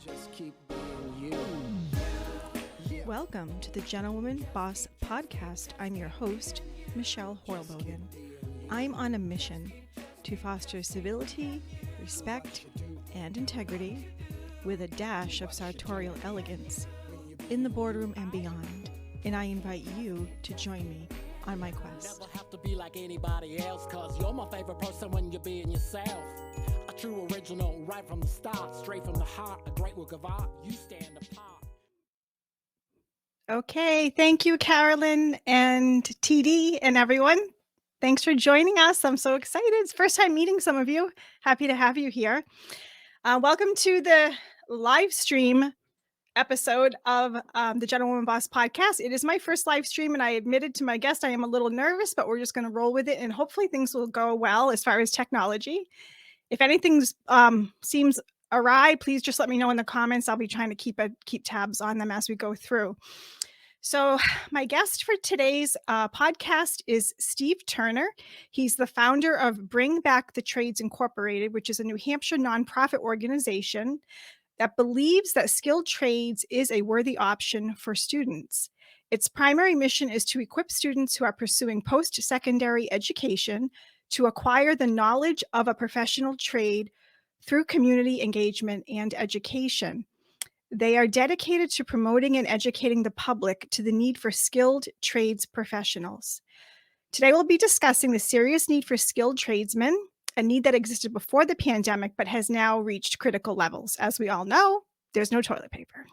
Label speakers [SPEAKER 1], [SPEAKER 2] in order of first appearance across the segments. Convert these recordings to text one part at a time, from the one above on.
[SPEAKER 1] Just keep being you.
[SPEAKER 2] Welcome to the Gentlewoman Boss Podcast. I'm your host, Michelle Horlbogen. I'm on a mission to foster civility, respect, and integrity with a dash of sartorial elegance in the boardroom and beyond. And I invite you to join me on my quest.
[SPEAKER 1] Never have to be like anybody else, cause you're my favorite person when you're being yourself. A true original right from the start, straight from the heart, a great work of art, you stand apart.
[SPEAKER 2] Okay, thank you, Carolyn and TD and everyone. Thanks for joining us. I'm so excited. It's first time meeting some of you. Happy to have you here. Welcome to the live stream episode of the Gentlewoman Boss Podcast. It is my first live stream, and I admitted to my guest I am a little nervous, but we're just going to roll with it, and hopefully things will go well as far as technology. If anything seems awry, please just let me know in the comments. I'll be trying to keep tabs on them as we go through. So my guest for today's podcast is Steve Turner. He's the founder of Bring Back the Trades Incorporated, which is a New Hampshire nonprofit organization that believes that skilled trades is a worthy option for students. Its primary mission is to equip students who are pursuing post-secondary education to acquire the knowledge of a professional trade through community engagement and education. They are dedicated to promoting and educating the public to the need for skilled trades professionals. Today, we'll be discussing the serious need for skilled tradesmen, a need that existed before the pandemic but has now reached critical levels. As we all know, there's no toilet paper.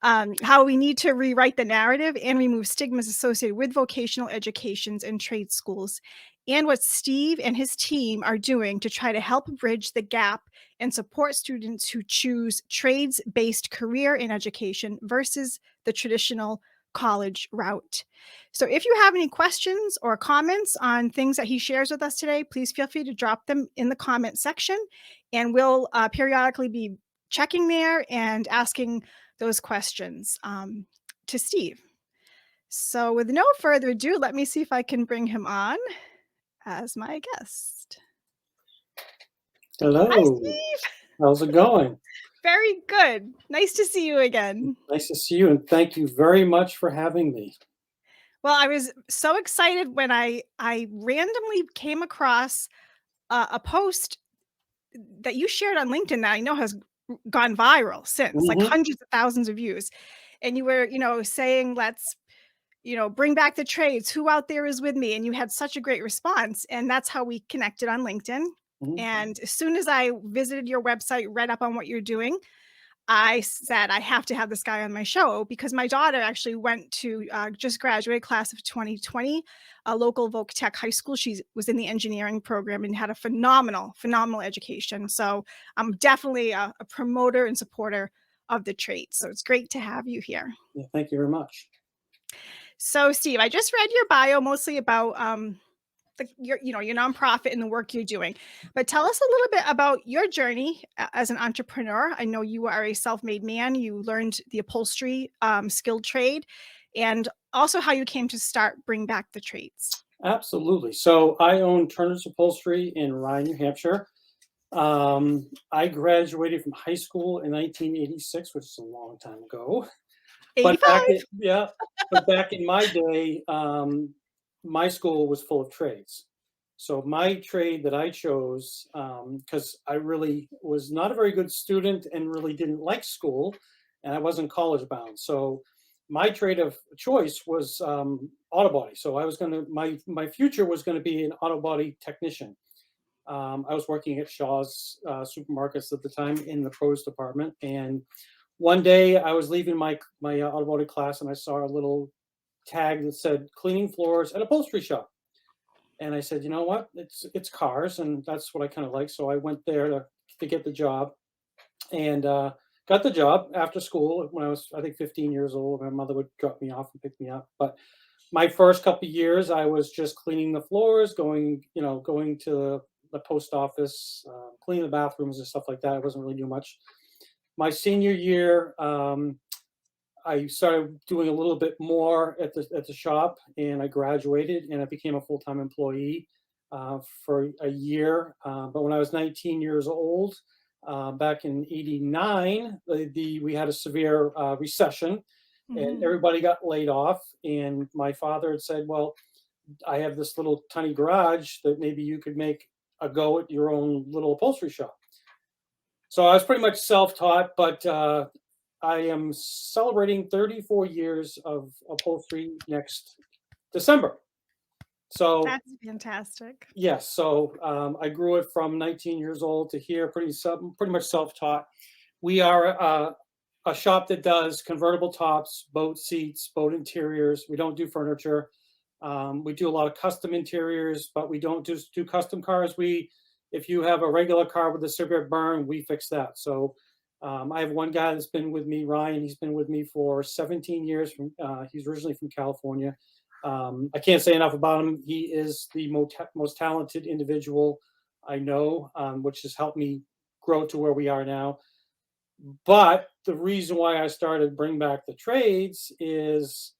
[SPEAKER 2] How we need to rewrite the narrative and remove stigmas associated with vocational educations and trade schools, and what Steve and his team are doing to try to help bridge the gap and support students who choose trades-based career in education versus the traditional college route. So if you have any questions or comments on things that he shares with us today, please feel free to drop them in the comment section, and we'll periodically be checking there and asking those questions to Steve. So with no further ado, let me see if I can bring him on as my guest.
[SPEAKER 3] Hello.
[SPEAKER 2] Hi, Steve.
[SPEAKER 3] How's it going?
[SPEAKER 2] Very good. Nice to see you again.
[SPEAKER 3] Nice to see you, and thank you very much for having me.
[SPEAKER 2] Well, I was so excited when I randomly came across a post that you shared on LinkedIn that I know has gone viral since, like hundreds of thousands of views. And you were, saying, let's, bring back the trades. Who out there is with me? And you had such a great response. And that's how we connected on LinkedIn. And as soon as I visited your website, read up on what you're doing, I said, I have to have this guy on my show, because my daughter actually went to just graduated class of 2020, a local Voc Tech high school. She was in the engineering program and had a phenomenal education. So I'm definitely a promoter and supporter of the trades. So it's great to have you here.
[SPEAKER 3] Yeah, thank you very much.
[SPEAKER 2] So Steve, I just read your bio mostly about your nonprofit and the work you're doing, but tell us a little bit about your journey as an entrepreneur. I know you are a self-made man. You learned the upholstery skilled trade, and also how you came to start Bring Back the Trades.
[SPEAKER 3] Absolutely. So I own Turner's Upholstery in Rye, New Hampshire. I graduated from high school in 1986, which is a long time ago.
[SPEAKER 2] 85.
[SPEAKER 3] But back in my day, my school was full of trades. So my trade that I chose, because I really was not a very good student and really didn't like school, and I wasn't college bound. So my trade of choice was auto body. So I was my future was going to be an auto body technician. I was working at Shaw's supermarkets at the time in the produce department. And one day I was leaving my auto body class, and I saw a little tag that said cleaning floors at upholstery shop. And I said, you know what, it's cars, and that's what I kind of like. So I went there to get the job, and got the job after school when I was, I think, 15 years old. My mother would drop me off and pick me up. But my first couple of years, I was just cleaning the floors, going to the post office, cleaning the bathrooms and stuff like that. I wasn't really doing much. My senior year, I started doing a little bit more at the shop, and I graduated, and I became a full-time employee for a year. But when I was 19 years old, back in '89, we had a severe recession, and
[SPEAKER 2] Mhm.
[SPEAKER 3] everybody got laid off. And my father had said, "Well, I have this little tiny garage that maybe you could make a go at your own little upholstery shop." So I was pretty much self-taught, but I am celebrating 34 years of upholstery next December. So
[SPEAKER 2] That's fantastic.
[SPEAKER 3] yes, so I grew it from 19 years old to here, pretty much self-taught. We are a shop that does convertible tops, boat seats, boat interiors. We don't do furniture. We do a lot of custom interiors, but we don't just do custom cars. If you have a regular car with a severe burn, we fix that. So I have one guy that's been with me, Ryan. He's been with me for 17 years. He's originally from California. I can't say enough about him. He is the most talented individual I know, which has helped me grow to where we are now. But the reason why I started Bring Back the Trades is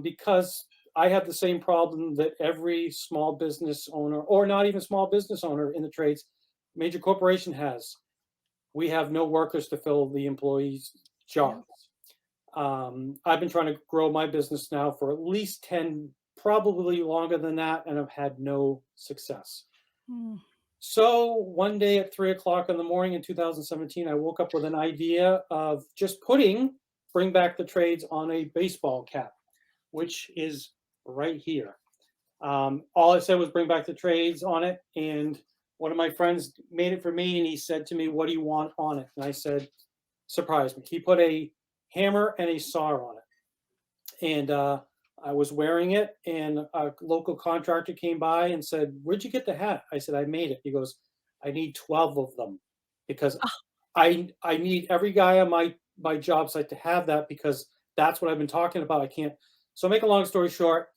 [SPEAKER 3] because I have the same problem that every small business owner, or not even small business owner in the trades, major corporation has. We have no workers to fill the employees'
[SPEAKER 2] Yeah.
[SPEAKER 3] jobs. I've been trying to grow my business now for at least 10, probably longer than that, and I've had no success.
[SPEAKER 2] Mm.
[SPEAKER 3] So one day at 3 o'clock in the morning in 2017, I woke up with an idea of just putting Bring Back the Trades on a baseball cap, which is right here. All I said was Bring Back the Trades on it. And one of my friends made it for me, and he said to me, "What do you want on it?" And I said, "Surprise me." He put a hammer and a saw on it. And I was wearing it, and a local contractor came by and said, "Where'd you get the hat?" I said, "I made it." He goes, "I need 12 of them because
[SPEAKER 2] Oh,
[SPEAKER 3] I need every guy on my job site to have that, because that's what I've been talking about. I can't." So make a long story short,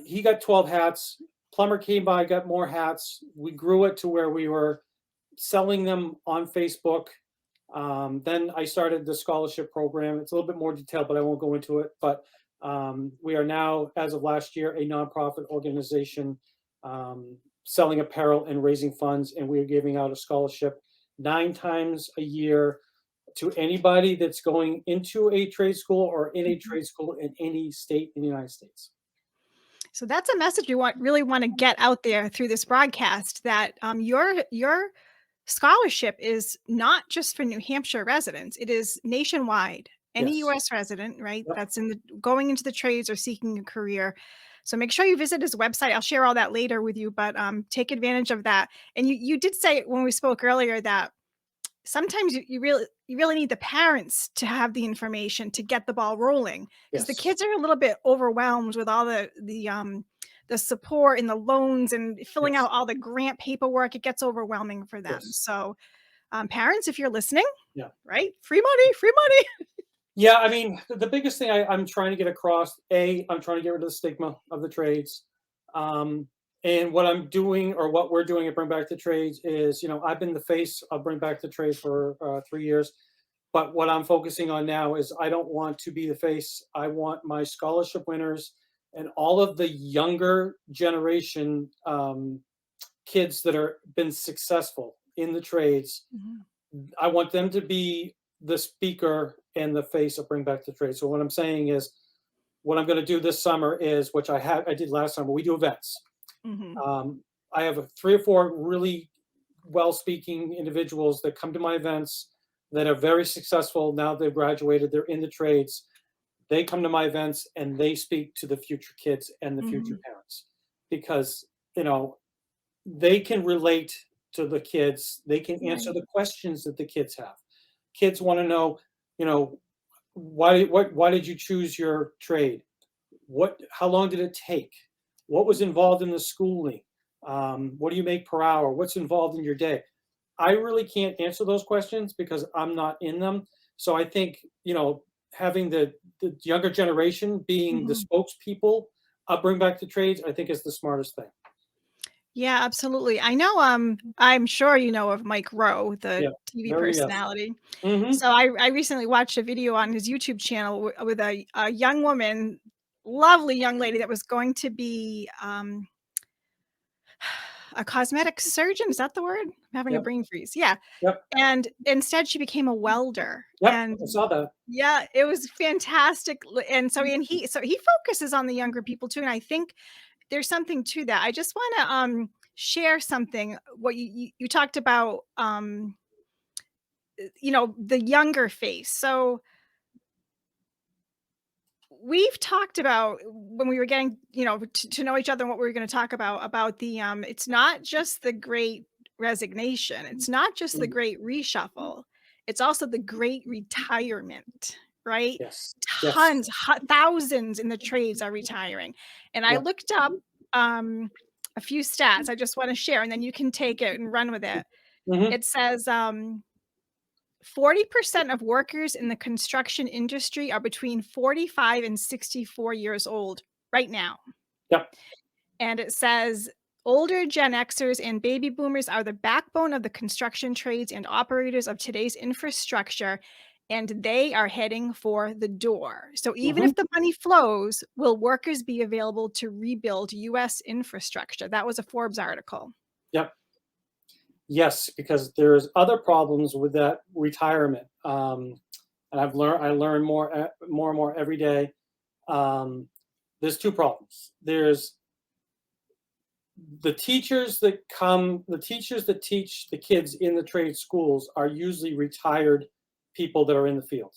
[SPEAKER 3] he got 12 hats. Plumber came by, got more hats. We grew it to where we were selling them on Facebook. Then I started the scholarship program. It's a little bit more detailed, but I won't go into it. But we are now, as of last year, a nonprofit organization selling apparel and raising funds. And we are giving out a scholarship 9 times a year to anybody that's going into a trade school or in a
[SPEAKER 2] mhm.
[SPEAKER 3] trade school in any state in the United States.
[SPEAKER 2] So that's a message you really want to get out there through this broadcast, that your scholarship is not just for New Hampshire residents, it is nationwide. Any
[SPEAKER 3] Yes.
[SPEAKER 2] US resident, right,
[SPEAKER 3] Yep.
[SPEAKER 2] that's going into the trades or seeking a career. So make sure you visit his website. I'll share all that later with you, but take advantage of that. And you did say when we spoke earlier that sometimes you really need the parents to have the information to get the ball rolling, because the
[SPEAKER 3] Yes.
[SPEAKER 2] kids are a little bit overwhelmed with all the support and the loans and filling
[SPEAKER 3] Yes.
[SPEAKER 2] out all the grant paperwork. It gets overwhelming for them.
[SPEAKER 3] Yes.
[SPEAKER 2] So parents, if you're listening,
[SPEAKER 3] Yeah.
[SPEAKER 2] right, free money, free money.
[SPEAKER 3] Yeah, I mean, the biggest thing I'm trying to get across, I'm trying to get rid of the stigma of the trades. Um, and what I'm doing, or what we're doing at Bring Back the Trades is, I've been the face of Bring Back the Trades for 3 years. But what I'm focusing on now is I don't want to be the face. I want my scholarship winners and all of the younger generation kids that are been successful in the trades.
[SPEAKER 2] Mhm.
[SPEAKER 3] I want them to be the speaker and the face of Bring Back the Trade. So what I'm saying is, what I'm going to do this summer is, which I did last summer. We do events.
[SPEAKER 2] Mhm.
[SPEAKER 3] Um, I have 3 or 4 really well-speaking individuals that come to my events that are very successful. Now they've graduated. They're in the trades. They come to my events and they speak to the future kids and the future
[SPEAKER 2] Mhm.
[SPEAKER 3] parents, because you know they can relate to the kids. They can answer
[SPEAKER 2] Right.
[SPEAKER 3] the questions that the kids have. Kids want to know, you know, why did you choose your trade? How long did it take? What was involved in the schooling? What do you make per hour? What's involved in your day? I really can't answer those questions because I'm not in them. So I think, having the younger generation being the
[SPEAKER 2] Mhm.
[SPEAKER 3] spokespeople of Bring Back the Trades, I think is the smartest thing.
[SPEAKER 2] Yeah, absolutely. I know, I'm sure you know of Mike Rowe, the
[SPEAKER 3] Yeah.
[SPEAKER 2] TV
[SPEAKER 3] Very yes.
[SPEAKER 2] personality.
[SPEAKER 3] Hmm.
[SPEAKER 2] So I recently watched a video on his YouTube channel with a young woman, lovely young lady that was going to be a cosmetic surgeon. Is that the word? I'm having a
[SPEAKER 3] Yep.
[SPEAKER 2] brain freeze. Yeah.
[SPEAKER 3] Yep.
[SPEAKER 2] And instead she became a welder.
[SPEAKER 3] Yep.
[SPEAKER 2] And
[SPEAKER 3] I saw that.
[SPEAKER 2] yeah, it was fantastic. And so, he focuses on the younger people too. And I think there's something to that. I just want to share something. What you talked about, the younger face. So we've talked about when we were getting, to know each other and what we were going to talk about the it's not just the great resignation. It's not just the
[SPEAKER 3] Mm.
[SPEAKER 2] great reshuffle. It's also the great retirement, right?
[SPEAKER 3] Yes. Yes.
[SPEAKER 2] Tons, thousands in the trades are retiring. And I
[SPEAKER 3] Yeah.
[SPEAKER 2] looked up a few stats I just want to share, and then you can take it and run with it.
[SPEAKER 3] Mhm.
[SPEAKER 2] It says 40% of workers in the construction industry are between 45 and 64 years old right now.
[SPEAKER 3] Yep.
[SPEAKER 2] And it says older Gen Xers and baby boomers are the backbone of the construction trades and operators of today's infrastructure, and they are heading for the door. So even
[SPEAKER 3] Mhm.
[SPEAKER 2] if the money flows, will workers be available to rebuild US infrastructure? That was a Forbes article.
[SPEAKER 3] Yep. Yes, because there's other problems with that retirement. And I learn more and more every day. There's two problems. There's the teachers that teach the kids in the trade schools are usually retired people that are in the field.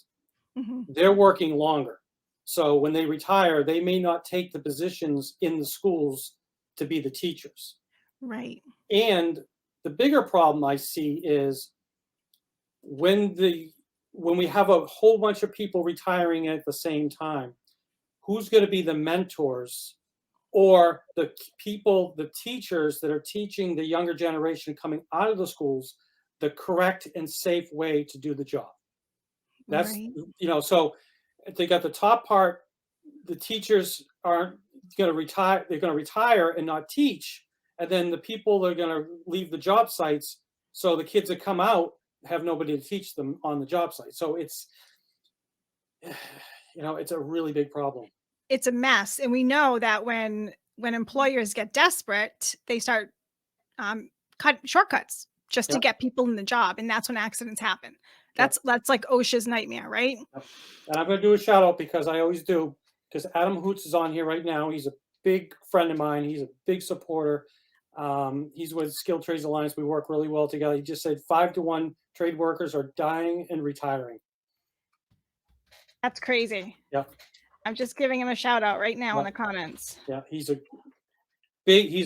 [SPEAKER 2] Mhm.
[SPEAKER 3] They're working longer. So when they retire, they may not take the positions in the schools to be the teachers.
[SPEAKER 2] Right.
[SPEAKER 3] And the bigger problem I see is when we have a whole bunch of people retiring at the same time, who's going to be the mentors or the people, the teachers that are teaching the younger generation coming out of the schools the correct and safe way to do the job? That's,
[SPEAKER 2] Right.
[SPEAKER 3] so they got the top part, the teachers aren't going to retire, they're going to retire and not teach. And then the people that are going to leave the job sites, so the kids that come out have nobody to teach them on the job site. So it's, it's a really big problem.
[SPEAKER 2] It's a mess. And we know that when employers get desperate, they start cut shortcuts just to
[SPEAKER 3] Yep.
[SPEAKER 2] get people in the job, and that's when accidents happen.
[SPEAKER 3] Yep.
[SPEAKER 2] That's like OSHA's nightmare, right?
[SPEAKER 3] Yep. And I'm going to do a shout out because I always do, because Adam Hoots is on here right now. He's a big friend of mine. He's a big supporter. He's with Skilled Trades Alliance. We work really well together. He just said 5-to-1 trade workers are dying and retiring.
[SPEAKER 2] That's crazy.
[SPEAKER 3] Yeah.
[SPEAKER 2] I'm just giving him a shout out right now
[SPEAKER 3] Yeah.
[SPEAKER 2] in the comments.
[SPEAKER 3] Yeah, he's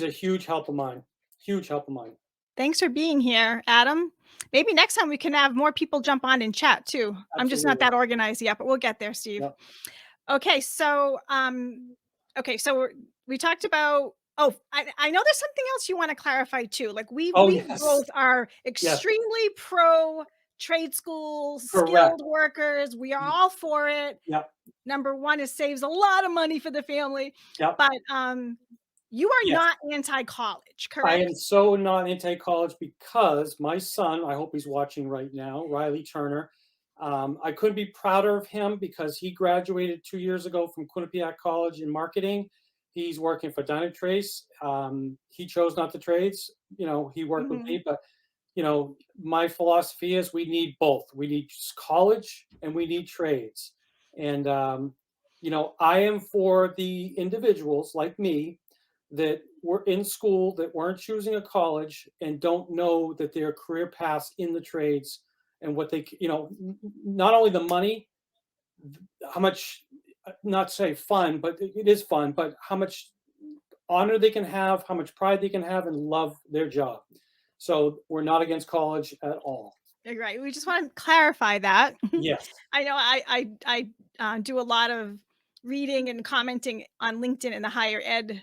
[SPEAKER 3] a huge help of mine. Huge help of mine.
[SPEAKER 2] Thanks for being here, Adam. Maybe next time we can have more people jump on and chat too.
[SPEAKER 3] Absolutely.
[SPEAKER 2] I'm just not that organized yet, but we'll get there, Steve.
[SPEAKER 3] Yep.
[SPEAKER 2] Okay, so we talked about. Oh, I know there's something else you want to clarify too. Like we
[SPEAKER 3] Yes.
[SPEAKER 2] both are extremely pro trade schools,
[SPEAKER 3] Correct.
[SPEAKER 2] skilled workers. We are all for it.
[SPEAKER 3] Yep.
[SPEAKER 2] Number one, it saves a lot of money for the family.
[SPEAKER 3] Yep.
[SPEAKER 2] But you are
[SPEAKER 3] Yes.
[SPEAKER 2] not anti-college, correct?
[SPEAKER 3] I am so not anti-college because my son, I hope he's watching right now, Riley Turner, I couldn't be prouder of him because he graduated 2 years ago from Quinnipiac College in marketing. He's working for Dynatrace. He chose not the trades. He worked with me, but my philosophy is we need both. We need college and we need trades. And I am for the individuals like me that were in school that weren't choosing a college and don't know that their career paths in the trades and what they, not only the money, how much, not say fun, but it is fun, but how much honor they can have, how much pride they can have and love their job. So we're not against college at all.
[SPEAKER 2] Right. We just want to clarify that.
[SPEAKER 3] Yes.
[SPEAKER 2] I know I do a lot of reading and commenting on LinkedIn in the higher ed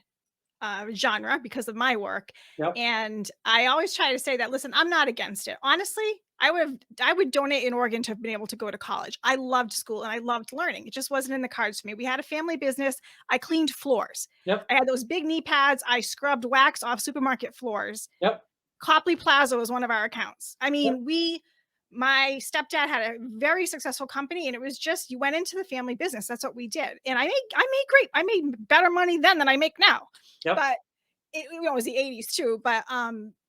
[SPEAKER 2] genre because of my work.
[SPEAKER 3] Yep.
[SPEAKER 2] And I always try to say that, listen, I'm not against it. Honestly, I would donate an organ to have been able to go to college. I loved school and I loved learning. It just wasn't in the cards for me. We had a family business. I cleaned floors.
[SPEAKER 3] Yep.
[SPEAKER 2] I had those big knee pads. I scrubbed wax off supermarket floors.
[SPEAKER 3] Yep.
[SPEAKER 2] Copley Plaza was one of our accounts. I mean, my stepdad had a very successful company, and it was just, you went into the family business. That's what we did. And I made better money then than I make now.
[SPEAKER 3] Yep.
[SPEAKER 2] But it was the 80s too, but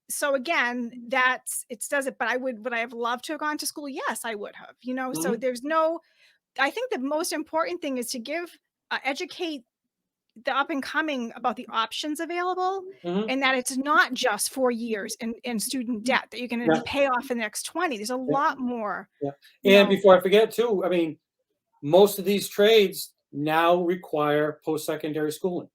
[SPEAKER 2] so again, that's it does it. But would I have loved to have gone to school? Yes, I would have, so
[SPEAKER 3] Mhm,
[SPEAKER 2] there's no, I think the most important thing is to educate the up and coming about the options available,
[SPEAKER 3] mhm.
[SPEAKER 2] and that it's not just 4 years in student debt that you're going to
[SPEAKER 3] Yeah,
[SPEAKER 2] pay off in the next 20. There's a
[SPEAKER 3] yeah,
[SPEAKER 2] lot more,
[SPEAKER 3] yeah.
[SPEAKER 2] you
[SPEAKER 3] And
[SPEAKER 2] know.
[SPEAKER 3] before I forget too, I mean, most of these trades now require post-secondary schooling.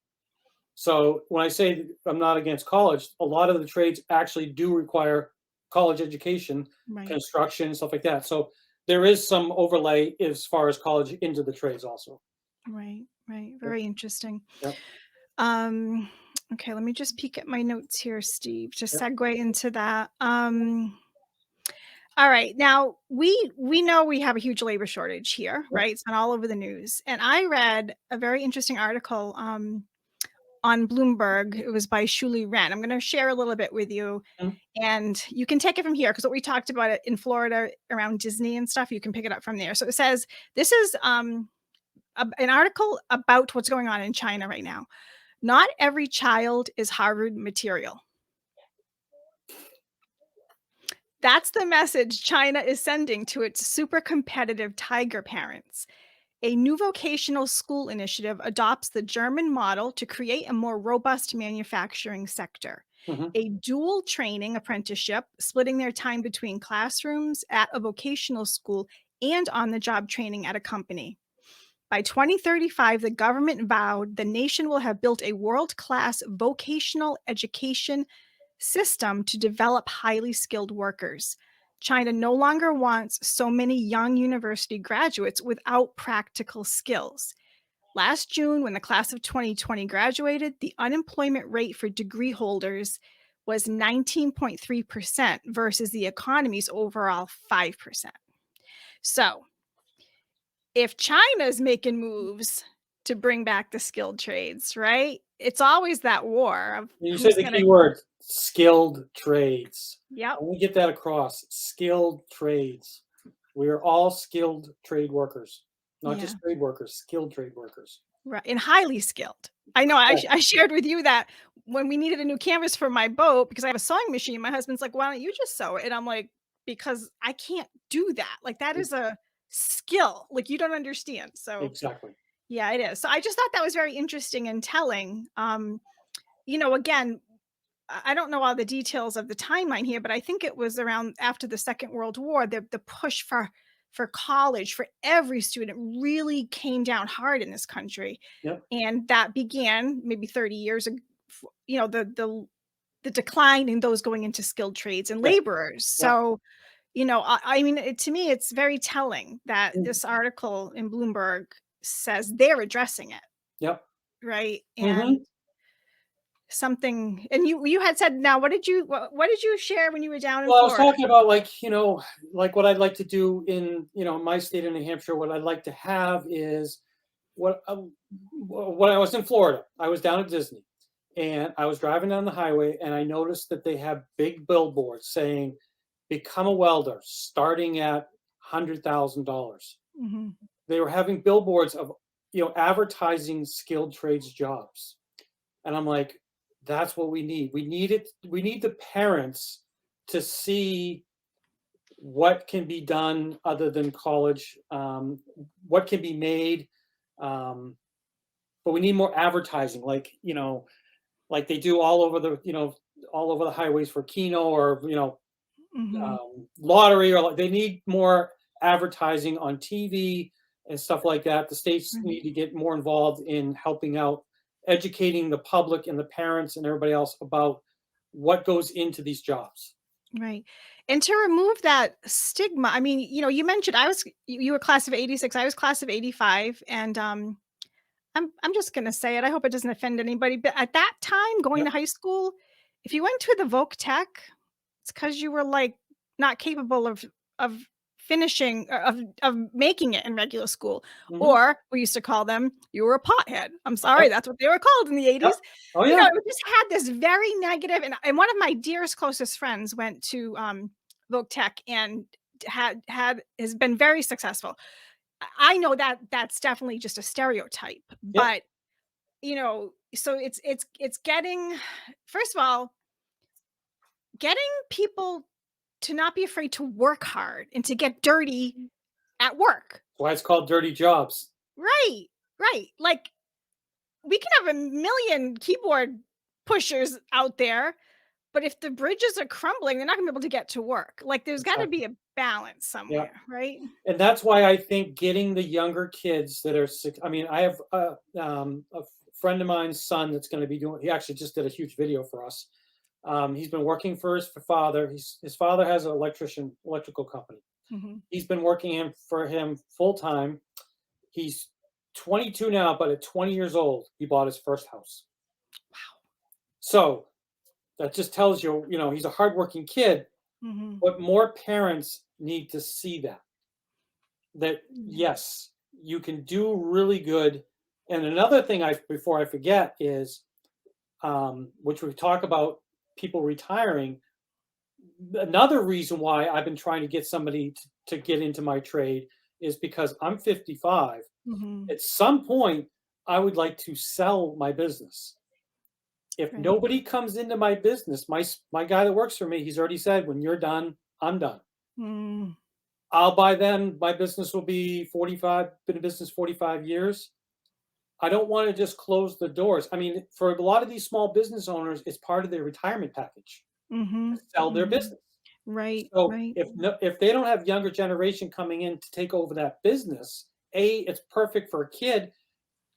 [SPEAKER 3] So when I say I'm not against college, a lot of the trades actually do require college education,
[SPEAKER 2] Right,
[SPEAKER 3] construction, stuff like that. So there is some overlay as far as college into the trades also.
[SPEAKER 2] right, right.
[SPEAKER 3] Yep,
[SPEAKER 2] Very interesting.
[SPEAKER 3] yep,
[SPEAKER 2] Um, okay, let me just peek at my notes here, Steve, to
[SPEAKER 3] yep.
[SPEAKER 2] segue into that. All right. Now we know we have a huge labor shortage here,
[SPEAKER 3] Yep.
[SPEAKER 2] right? It's been all over the news. And I read a very interesting article on Bloomberg. It was by Shuli Wren. I'm going to share a little bit with you,
[SPEAKER 3] Mhm.
[SPEAKER 2] and you can take it from here because what we talked about it in Florida around Disney and stuff, you can pick it up from there. So it says this is an article about what's going on in China right now. Not every child is Harvard material. That's the message China is sending to its super competitive tiger parents. A new vocational school initiative adopts the German model to create a more robust manufacturing sector.
[SPEAKER 3] Mhm.
[SPEAKER 2] A dual training apprenticeship, splitting their time between classrooms at a vocational school and on the job training at a company. By 2035, the government vowed the nation will have built a world class vocational education system to develop highly skilled workers. China no longer wants so many young university graduates without practical skills. Last June, when the class of 2020 graduated, the unemployment rate for degree holders was 19.3% versus the economy's overall 5%. So, if China's making moves to bring back the skilled trades, right? It's always that war of
[SPEAKER 3] You said
[SPEAKER 2] who's
[SPEAKER 3] the
[SPEAKER 2] going to,
[SPEAKER 3] key word, skilled trades.
[SPEAKER 2] yep,
[SPEAKER 3] I want to get that across. Skilled trades. We are all skilled trade workers, not
[SPEAKER 2] yeah.
[SPEAKER 3] just trade workers, skilled trade workers.
[SPEAKER 2] Right, and highly skilled. I know
[SPEAKER 3] Correct.
[SPEAKER 2] I shared with you that when we needed a new canvas for my boat, because I have a sewing machine, my husband's like, "Why don't you just sew it?" And I'm like, "Because I can't do that. Like, that is a skill. Like, you don't understand." So,
[SPEAKER 3] Exactly.
[SPEAKER 2] yeah, it is. So I just thought that was very interesting and telling. Again, I don't know all the details of the timeline here, but I think it was around after the Second World War, the push for college for every student really came down hard in this country,
[SPEAKER 3] Yep.
[SPEAKER 2] and that began maybe 30 years ago. The decline in those going into skilled trades and
[SPEAKER 3] Yes.
[SPEAKER 2] laborers.
[SPEAKER 3] Yep.
[SPEAKER 2] So, I mean, to me, it's very telling that
[SPEAKER 3] Mm.
[SPEAKER 2] this article in Bloomberg says they're addressing it,
[SPEAKER 3] Yep.
[SPEAKER 2] right? And
[SPEAKER 3] Mhm.
[SPEAKER 2] something, and you had said, now what did you share when you were down in
[SPEAKER 3] Well, I was
[SPEAKER 2] Florida?
[SPEAKER 3] talking about like what I'd like to do in, my state of New Hampshire. What I'd like to have is what when I was in Florida, I was down at Disney, and I was driving down the highway, and I noticed that they have big billboards saying, "Become a welder," starting at $100,000.
[SPEAKER 2] Mhm.
[SPEAKER 3] They were having billboards of, advertising skilled trades jobs. And I'm like, that's what we need. We need it. We need the parents to see what can be done other than college, what can be made. Um, but we need more advertising, like they do all over the highways for Keno or,
[SPEAKER 2] Mhm.
[SPEAKER 3] lottery, or like they need more advertising on TV and stuff like that. The states
[SPEAKER 2] Right.
[SPEAKER 3] need to get more involved in helping out, educating the public and the parents and everybody else about what goes into these jobs.
[SPEAKER 2] Right. And to remove that stigma, I mean, you mentioned you were class of 86, I was class of 85, and I'm just gonna say it. I hope it doesn't offend anybody, but at that time, going
[SPEAKER 3] Yep.
[SPEAKER 2] to high school, if you went to the Voc Tech, it's because you were like not capable of finishing of making it in regular school.
[SPEAKER 3] Hmm.
[SPEAKER 2] Or we used to call them, you were a pothead. I'm sorry,
[SPEAKER 3] Yep.
[SPEAKER 2] that's what they were called in the
[SPEAKER 3] Yep.
[SPEAKER 2] 80s.
[SPEAKER 3] Oh yeah.
[SPEAKER 2] It just had this very negative, and one of my dearest closest friends went to Voc Tech and has been very successful. I know that that's definitely just a stereotype,
[SPEAKER 3] Yep.
[SPEAKER 2] but, you know, so it's getting, first of all, getting people to not be afraid to work hard and to get dirty at work.
[SPEAKER 3] Why it's called dirty jobs.
[SPEAKER 2] Right, right. Like, we can have a million keyboard pushers out there, but if the bridges are crumbling, they're not gonna be able to get to work. Like, there's got to
[SPEAKER 3] Exactly.
[SPEAKER 2] be a balance
[SPEAKER 3] Yeah.
[SPEAKER 2] somewhere, right?
[SPEAKER 3] And that's why I think getting the younger kids that are sick. I mean, I have a friend of mine's son that's going to be doing. He actually just did a huge video for us. He's been working for his father. His father has an electrical company.
[SPEAKER 2] Mhm.
[SPEAKER 3] He's been working for him full time. He's 22 now, but at 20 years old, he bought his first house.
[SPEAKER 2] Wow.
[SPEAKER 3] So that just tells you, he's a hardworking kid.
[SPEAKER 2] Mhm.
[SPEAKER 3] But more parents need to see that
[SPEAKER 2] Mhm.
[SPEAKER 3] yes, you can do really good. And another thing before I forget is, which we talk about people retiring. Another reason why I've been trying to get somebody to get into my trade is because I'm 55.
[SPEAKER 2] Mhm.
[SPEAKER 3] At some point, I would like to sell my business. If
[SPEAKER 2] Right.
[SPEAKER 3] nobody comes into my business, my guy that works for me, he's already said, when you're done, I'm done.
[SPEAKER 2] Mm.
[SPEAKER 3] By then, my business will be 45, been in business 45 years. I don't want to just close the doors. I mean, for a lot of these small business owners, it's part of their retirement package
[SPEAKER 2] Mhm.
[SPEAKER 3] to sell their
[SPEAKER 2] Mhm.
[SPEAKER 3] business.
[SPEAKER 2] Right,
[SPEAKER 3] So
[SPEAKER 2] right.
[SPEAKER 3] if they don't have younger generation coming in to take over that business, it's perfect for a kid.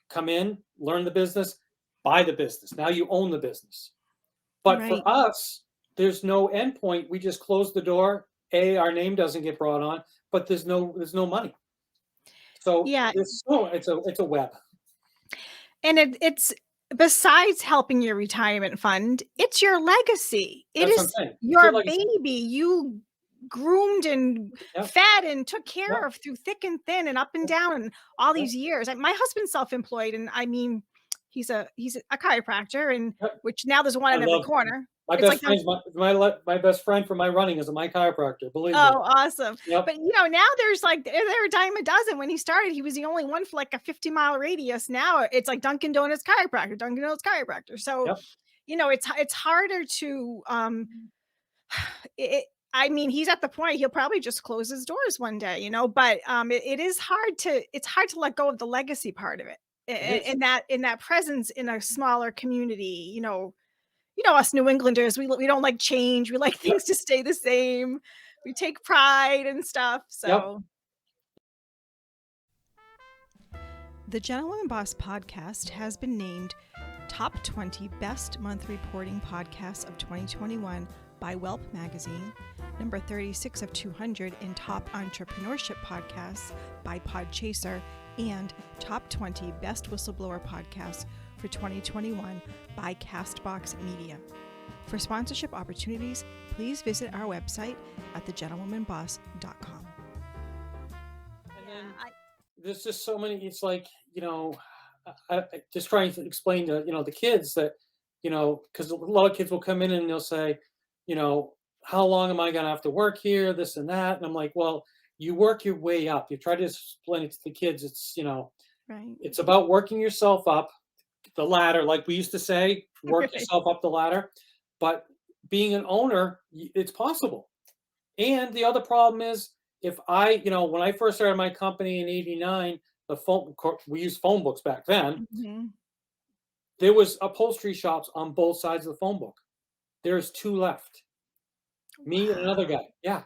[SPEAKER 3] Come in, learn the business, buy the business. Now you own the business. But
[SPEAKER 2] Right.
[SPEAKER 3] for us, there's no endpoint. We just close the door. Our name doesn't get brought on, but there's no money. So
[SPEAKER 2] Yeah,
[SPEAKER 3] it's a web.
[SPEAKER 2] and it's besides helping your retirement fund, it's your legacy. It
[SPEAKER 3] That's what I'm
[SPEAKER 2] is
[SPEAKER 3] saying. It's your
[SPEAKER 2] your
[SPEAKER 3] legacy.
[SPEAKER 2] baby you groomed and
[SPEAKER 3] Yep.
[SPEAKER 2] fed and took care
[SPEAKER 3] Yep.
[SPEAKER 2] of through thick and thin and up and down and all
[SPEAKER 3] Yep.
[SPEAKER 2] these years. My husband's self-employed, and I mean, he's a chiropractor, and
[SPEAKER 3] Yep.
[SPEAKER 2] which now there's one
[SPEAKER 3] I
[SPEAKER 2] in every
[SPEAKER 3] love
[SPEAKER 2] corner.
[SPEAKER 3] my
[SPEAKER 2] It's like
[SPEAKER 3] best friend's my best friend for my running is my chiropractor. Believe me.
[SPEAKER 2] oh, awesome.
[SPEAKER 3] Yep.
[SPEAKER 2] But, now there's like they're a dime a dozen. When he started, he was the only one for like a 50-mile radius. Now it's like Dunkin' Donuts chiropractor, Dunkin' Donuts chiropractor. So,
[SPEAKER 3] Yep.
[SPEAKER 2] it's harder to I mean, he's at the point he'll probably just close his doors one day, but it is hard to let go of the legacy part of it.
[SPEAKER 3] It is.
[SPEAKER 2] In that presence in a smaller community, us New Englanders, we don't like change. We like
[SPEAKER 3] Yep.
[SPEAKER 2] things to stay the same. We take pride and stuff.
[SPEAKER 3] Yep.
[SPEAKER 2] So, the Gentlewoman Boss podcast has been named Top 20 Best Month Reporting Podcasts of 2021 by Whelp Magazine, number 36 of 200 in Top Entrepreneurship Podcasts by Podchaser, and Top 20 Best Whistleblower Podcasts for 2021 by Castbox Media. For sponsorship opportunities, please visit our website at thegentlewomanboss.com.
[SPEAKER 3] And then there's just so many. It's like, I just trying to explain to the kids that, because a lot of kids will come in and they'll say, how long am I going to have to work here, this and that, and I'm like, well, you work your way up. You try to explain it to the kids. It's
[SPEAKER 2] Right.
[SPEAKER 3] it's about working yourself up the ladder, like we used to say, work
[SPEAKER 2] Right.
[SPEAKER 3] yourself up the ladder. But being an owner, it's possible. And the other problem is, if when I first started my company in '89, we used phone books back then.
[SPEAKER 2] Mhm.
[SPEAKER 3] There was upholstery shops on both sides of the phone book. There's 2 left. Me and another guy. Yeah.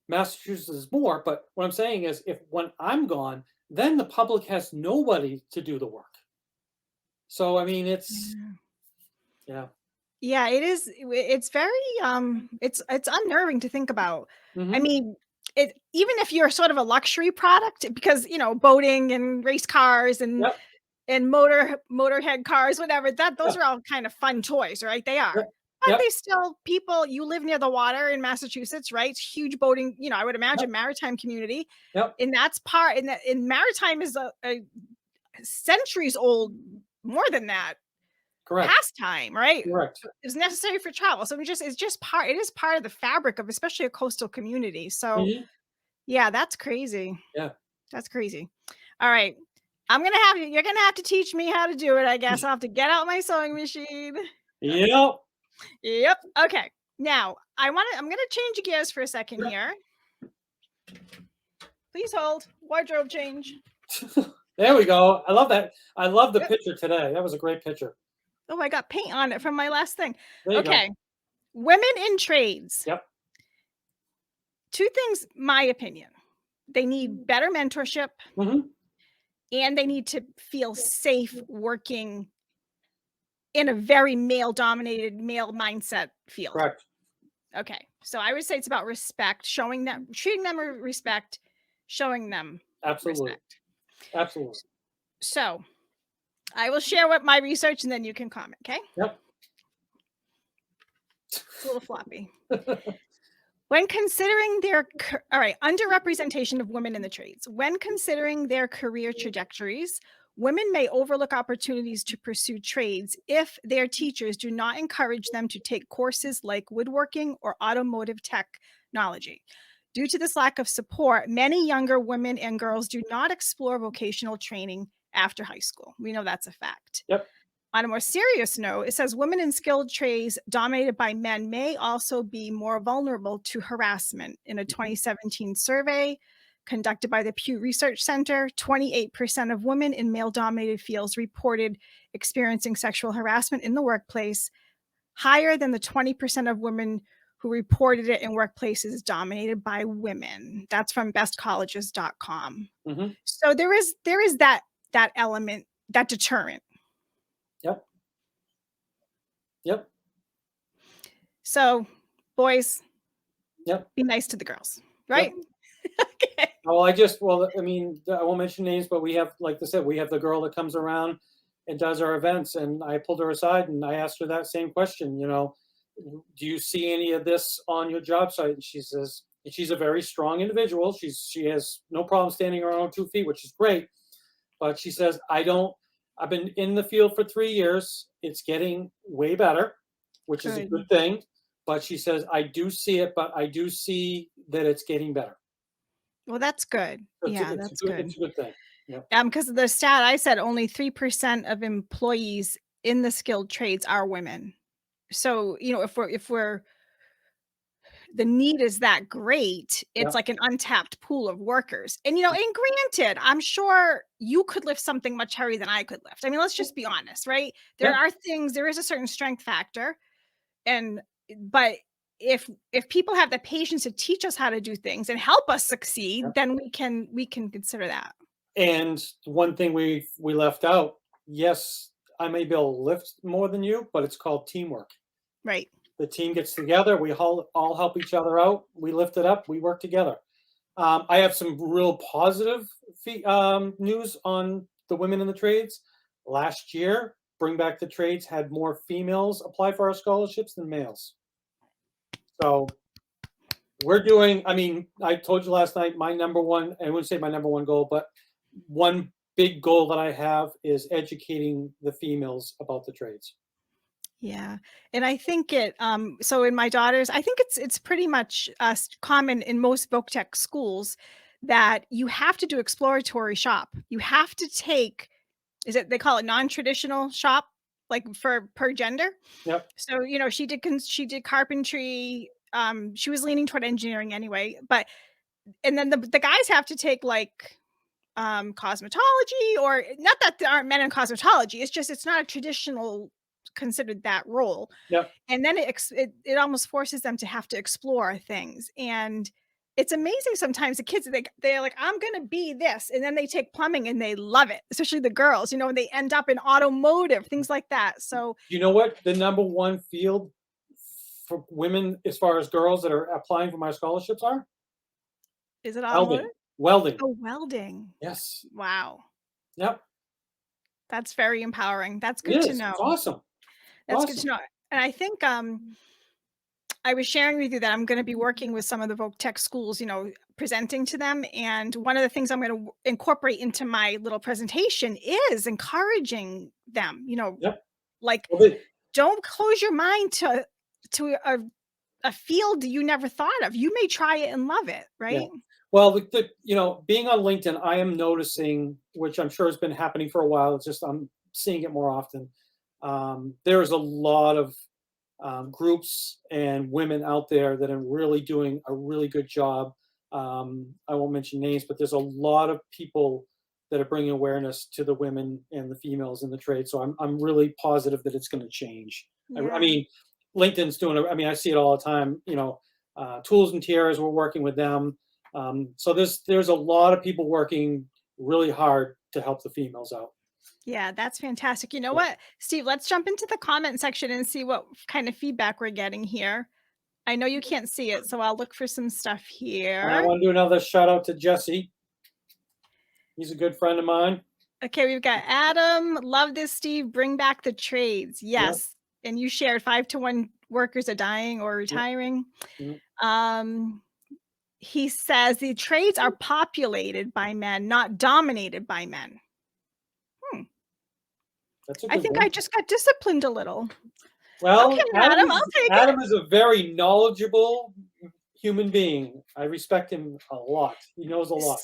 [SPEAKER 3] Massachusetts is more, but what I'm saying is, when I'm gone, then the public has nobody to do the work. So I mean, it's yeah.
[SPEAKER 2] Yeah, it is. It's very it's unnerving to think about. I
[SPEAKER 3] Mhm.
[SPEAKER 2] mean, even if you're sort of a luxury product, because boating and race cars and
[SPEAKER 3] Yep.
[SPEAKER 2] motorhead cars, whatever, those
[SPEAKER 3] Yeah.
[SPEAKER 2] are all kind of fun toys, right? They are.
[SPEAKER 3] Yep.
[SPEAKER 2] But
[SPEAKER 3] Yep.
[SPEAKER 2] they still, people, you live near the water in Massachusetts, right? It's huge boating, I would
[SPEAKER 3] Yep.
[SPEAKER 2] imagine maritime community.
[SPEAKER 3] Yep.
[SPEAKER 2] And that's part, in maritime is a centuries old, more than that,
[SPEAKER 3] Correct.
[SPEAKER 2] pastime, right?
[SPEAKER 3] Correct.
[SPEAKER 2] Is necessary for travel. So it is part of the fabric of especially a coastal community. So
[SPEAKER 3] Mhm.
[SPEAKER 2] yeah, that's crazy.
[SPEAKER 3] Yeah.
[SPEAKER 2] That's crazy. All right. you're gonna have to teach me how to do it, I guess. I'll have to get out my sewing machine.
[SPEAKER 3] Yep.
[SPEAKER 2] Yep. Okay. Now I'm gonna change gears for a second here. Please hold. Wardrobe change.
[SPEAKER 3] There we go. I love that. I love the
[SPEAKER 2] Yep.
[SPEAKER 3] picture today. That was a great picture.
[SPEAKER 2] Oh, I got paint on it from my last thing.
[SPEAKER 3] There you
[SPEAKER 2] Okay.
[SPEAKER 3] go.
[SPEAKER 2] Women in trades.
[SPEAKER 3] Yep.
[SPEAKER 2] Two things, my opinion. They need better mentorship
[SPEAKER 3] Hmm.
[SPEAKER 2] and they need to feel safe working in a very male-dominated, male mindset field.
[SPEAKER 3] Correct.
[SPEAKER 2] Okay. So I would say it's about respect, treating them with respect, showing them
[SPEAKER 3] Absolutely.
[SPEAKER 2] respect.
[SPEAKER 3] Absolutely.
[SPEAKER 2] So I will share what my research and then you can comment, okay?
[SPEAKER 3] Yep.
[SPEAKER 2] It's a little floppy. When considering underrepresentation of women in the trades. When considering their career trajectories, women may overlook opportunities to pursue trades if their teachers do not encourage them to take courses like woodworking or automotive technology. Due to this lack of support, many younger women and girls do not explore vocational training after high school. We know that's a fact.
[SPEAKER 3] Yep.
[SPEAKER 2] On a more serious note, it says women in skilled trades dominated by men may also be more vulnerable to harassment. In a 2017 survey conducted by the Pew Research Center, 28% of women in male-dominated fields reported experiencing sexual harassment in the workplace, higher than the 20% of women who reported it in workplaces dominated by women. That's from bestcolleges.com.
[SPEAKER 3] Hmm.
[SPEAKER 2] So there is that element, that deterrent.
[SPEAKER 3] Yep. Yep.
[SPEAKER 2] So, boys,
[SPEAKER 3] Yep.
[SPEAKER 2] be nice to the girls, right?
[SPEAKER 3] Yep.
[SPEAKER 2] Okay.
[SPEAKER 3] I mean, I won't mention names, but we have, like I said, we have the girl that comes around and does our events, and I pulled her aside and I asked her that same question, do you see any of this on your job site? And she says, she's a very strong individual. She has no problem standing on her own 2 feet, which is great. But she says, I've been in the field for 3 years. It's getting way better, which is a good thing. But she says, I do see it, but I do see that it's getting better.
[SPEAKER 2] Well, that's good.
[SPEAKER 3] That's good. It's a good thing. Yeah.
[SPEAKER 2] Because the stat I said, only 3% of employees in the skilled trades are women. So, if we're the need is that great, it's like an untapped pool of workers. And and granted, I'm sure you could lift something much heavier than I could lift. I mean, let's just be honest, right? There is a certain strength factor. But if people have the patience to teach us how to do things and help us succeed, then we can consider that.
[SPEAKER 3] And one thing we left out, yes, I may be able to lift more than you, but it's called teamwork.
[SPEAKER 2] Right.
[SPEAKER 3] The team gets together. We all help each other out. We lift it up. We work together. I have some real positive news on the women in the trades. Last year, Bring Back the Trades had more females apply for our scholarships than males. So we're doing, I told you last night, my number one, I wouldn't say my number one goal, but one big goal that I have is educating the females about the trades.
[SPEAKER 2] Yeah. And I think so in my daughter's, I think it's pretty much common in most voc tech schools that you have to do exploratory shop. You have to take, they call it non-traditional shop, like per gender.
[SPEAKER 3] Yep.
[SPEAKER 2] So, she did carpentry. She was leaning toward engineering anyway, and then the guys have to take like cosmetology, or not that there aren't men in cosmetology. It's not a traditional considered that role.
[SPEAKER 3] Yep.
[SPEAKER 2] And then it almost forces them to have to explore things. And it's amazing sometimes the kids, they're like, I'm going to be this. And then they take plumbing and they love it, especially the girls, and they end up in automotive, things like that. So,
[SPEAKER 3] you know what? The number one field for women, as far as girls that are applying for my scholarships are?
[SPEAKER 2] Is it automotive?
[SPEAKER 3] Welding.
[SPEAKER 2] Oh, welding.
[SPEAKER 3] Yes.
[SPEAKER 2] Wow.
[SPEAKER 3] Yep.
[SPEAKER 2] That's very empowering. That's good to know.
[SPEAKER 3] It's awesome.
[SPEAKER 2] That's good to know. And I think I was sharing with you that I'm going to be working with some of the voc tech schools, presenting to them. And one of the things I'm going to incorporate into my little presentation is encouraging them, like, don't close your mind to a field you never thought of. You may try it and love it, right? Yeah.
[SPEAKER 3] Well, being on LinkedIn, I am noticing, which I'm sure has been happening for a while. It's just I'm seeing it more often. There's a lot of groups and women out there that are really doing a really good job. I won't mention names, but there's a lot of people that are bringing awareness to the women and the females in the trade. So I'm really positive that it's going to change. I
[SPEAKER 2] Yeah.
[SPEAKER 3] mean, LinkedIn's doing. I mean, I see it all the time. Tools and Tiaras, we're working with them. So there's a lot of people working really hard to help the females out.
[SPEAKER 2] Yeah, that's fantastic. You know
[SPEAKER 3] Yeah.
[SPEAKER 2] what, Steve, let's jump into the comment section and see what kind of feedback we're getting here. I know you can't see it, so I'll look for some stuff
[SPEAKER 3] I
[SPEAKER 2] here.
[SPEAKER 3] want to do another shout out to Jesse. He's a good friend of mine.
[SPEAKER 2] Okay, we've got Adam. Love this, Steve. Bring back the trades. Yes. And you shared 5-to-1 workers are dying or retiring.
[SPEAKER 3] Mhm.
[SPEAKER 2] He says the trades are populated by men, not dominated by men.
[SPEAKER 3] That's a
[SPEAKER 2] I
[SPEAKER 3] good
[SPEAKER 2] think
[SPEAKER 3] one.
[SPEAKER 2] I just got disciplined a little.
[SPEAKER 3] Well,
[SPEAKER 2] Okay, Adam, I'll take it.
[SPEAKER 3] Adam is a very knowledgeable human being. I respect him a lot. He knows a lot.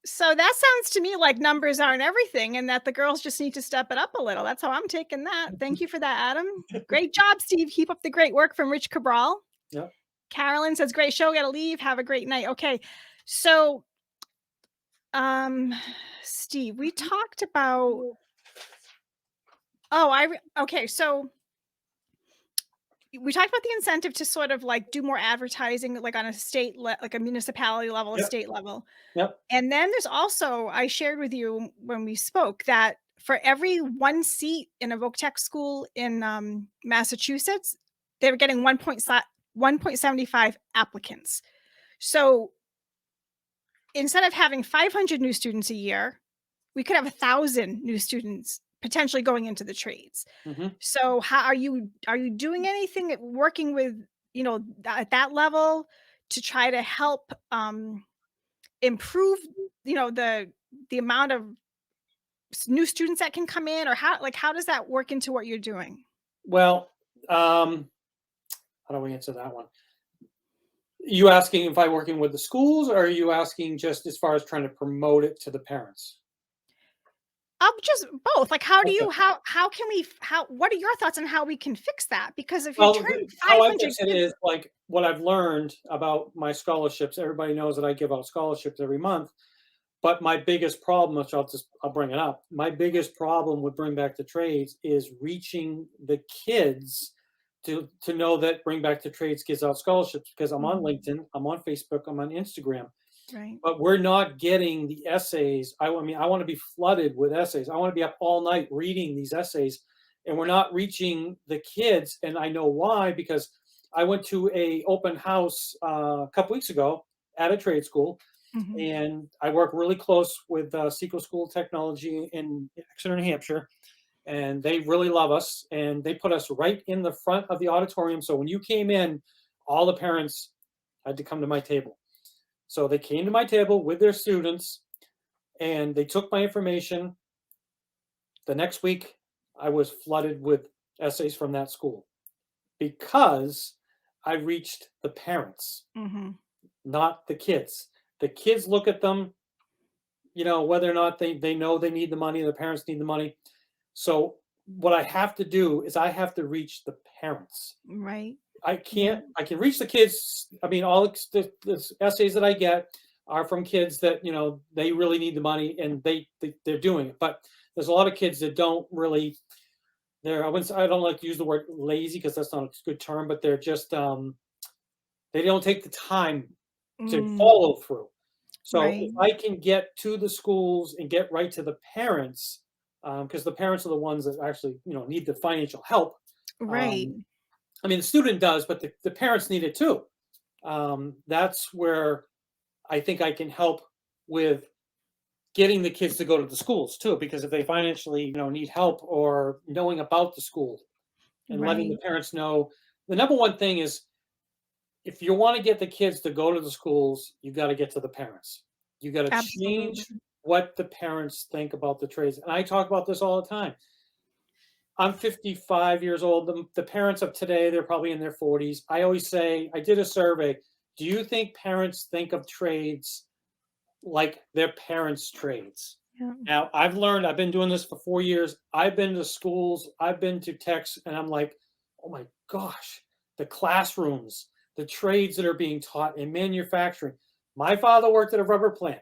[SPEAKER 2] So that sounds to me like numbers aren't everything and that the girls just need to step it up a little. That's how I'm taking that. Thank you for that, Adam. Great job, Steve. Keep up the great work from Rich Cabral.
[SPEAKER 3] Yeah.
[SPEAKER 2] Carolyn says, great show. Gotta leave. Have a great night. Okay. So, Steve, we talked about, okay. So we talked about the incentive to sort of like do more advertising, like on a like a municipality level, a
[SPEAKER 3] Yep.
[SPEAKER 2] state level.
[SPEAKER 3] Yep.
[SPEAKER 2] And then there's also, I shared with you when we spoke that for every 1 seat in a voc tech school in Massachusetts, they were getting 1.75 applicants. So instead of having 500 new students a year, we could have 1,000 new students potentially going into the trades.
[SPEAKER 3] Mm-hmm.
[SPEAKER 2] So how are you doing anything working with, at that level to try to help improve, the amount of new students that can come in, or how does that work into what you're doing?
[SPEAKER 3] Well, how do we answer that one? You asking if I'm working with the schools, or are you asking just as far as trying to promote it to the parents?
[SPEAKER 2] Just both. Like, how do
[SPEAKER 3] Okay.
[SPEAKER 2] you, how can we, what are your thoughts on how we can fix that? Because if you
[SPEAKER 3] Well,
[SPEAKER 2] turn
[SPEAKER 3] how I
[SPEAKER 2] 500
[SPEAKER 3] fix it
[SPEAKER 2] kids,
[SPEAKER 3] is like what I've learned about my scholarships. Everybody knows that I give out scholarships every month. But my biggest problem, which I'll bring it up. My biggest problem with Bring Back the Trades is reaching the kids to know that Bring Back the Trades gives out scholarships, because I'm on LinkedIn, I'm on Facebook, I'm on Instagram.
[SPEAKER 2] right?
[SPEAKER 3] But we're not getting the essays. I mean, I want to be flooded with essays. I want to be up all night reading these essays, and we're not reaching the kids. And I know why, because I went to a open house a couple weeks ago at a trade school, and I work really close with Sequel School of Technology in Exeter, New Hampshire, and they really love us, and they put us right in the front of the auditorium. So when you came in, all the parents had to come to my table. So they came to my table with their students, and they took my information. The next week, I was flooded with essays from that school because I reached the parents, not the kids. The kids look at them, whether or not they know they need the money, the parents need the money. So what I have to do is I have to reach the parents.
[SPEAKER 2] Right.
[SPEAKER 3] I can reach the kids. I mean, all the essays that I get are from kids that, they really need the money, and they're doing it. But there's a lot of kids that don't really, I don't like to use the word lazy, because that's not a good term, but they're just, they don't take the time to follow through. So
[SPEAKER 2] Right.
[SPEAKER 3] if I can get to the schools and get right to the parents, because the parents are the ones that actually, need the financial help.
[SPEAKER 2] Right.
[SPEAKER 3] I mean, the student does, but the parents need it too. That's where I think I can help with getting the kids to go to the schools too, because if they financially, need help, or knowing about the school and letting the parents know, the number one thing is, if you want to get the kids to go to the schools, you got to get to the parents. You got to change what the parents think about the trades. And I talk about this all the time. I'm 55 years old. The parents of today, they're probably in their 40s. I always say, I did a survey. Do you think parents think of trades like their parents' trades?
[SPEAKER 2] Yeah.
[SPEAKER 3] Now, I've learned, I've been doing this for 4 years. I've been to schools, I've been to techs, and I'm like, oh my gosh, the classrooms, the trades that are being taught in manufacturing. My father worked at a rubber plant.